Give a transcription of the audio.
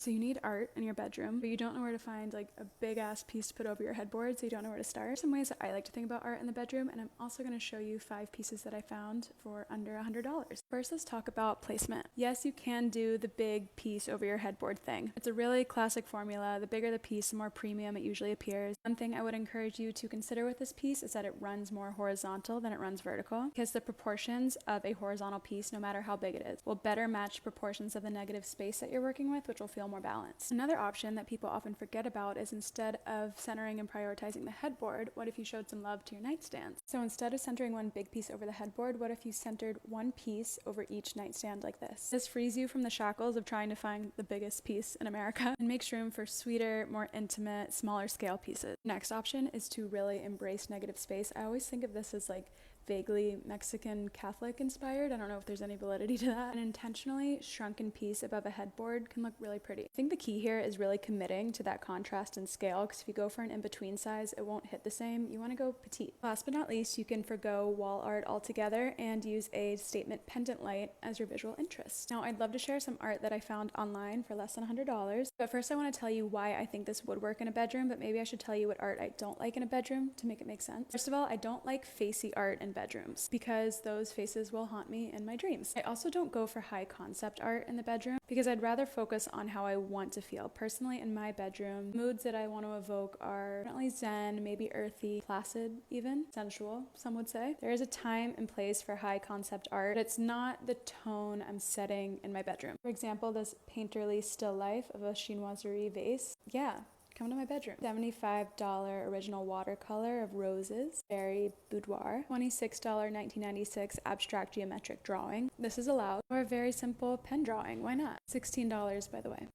So you need art in your bedroom, but you don't know where to find like a big ass piece to put over your headboard, so you don't know where to start. Some ways that I like to think about art in the bedroom, and I'm also going to show you 5 pieces that I found for under $100. First, let's talk about placement. Yes, you can do the big piece over your headboard thing. It's a really classic formula. The bigger the piece, the more premium it usually appears. One thing I would encourage you to consider with this piece is that it runs more horizontal than it runs vertical, because the proportions of a horizontal piece, no matter how big it is, will better match proportions of the negative space that you're working with, which will feel more balanced. Another option that people often forget about is, instead of centering and prioritizing the headboard, what if you showed some love to your nightstands? So instead of centering one big piece over the headboard, what if you centered one piece over each nightstand like this? This frees you from the shackles of trying to find the biggest piece in America and makes room for sweeter, more intimate, smaller scale pieces. Next option is to really embrace negative space. I always think of this as like vaguely Mexican Catholic inspired. I don't know if there's any validity to that. An intentionally shrunken piece above a headboard can look really pretty. I think the key here is really committing to that contrast and scale, because if you go for an in-between size, it won't hit the same. You want to go petite. Last but not least, you can forgo wall art altogether and use a statement pendant light as your visual interest. Now, I'd love to share some art that I found online for less than $100, but first I want to tell you why I think this would work in a bedroom, but maybe I should tell you what art I don't like in a bedroom to make it make sense. First of all, I don't like facey art in bedrooms, because those faces will haunt me in my dreams. I also don't go for high concept art in the bedroom, because I'd rather focus on how I want to feel. Personally, in my bedroom, moods that I want to evoke are definitely zen, maybe earthy, placid even, sensual, some would say. There is a time and place for high concept art, but it's not the tone I'm setting in my bedroom. For example, this painterly still life of a chinoiserie vase. Yeah, come to my bedroom. $75 original watercolor of roses, Berry Boudoir. $26 1996 abstract geometric drawing. This is allowed. Or a very simple pen drawing, why not? $16, by the way.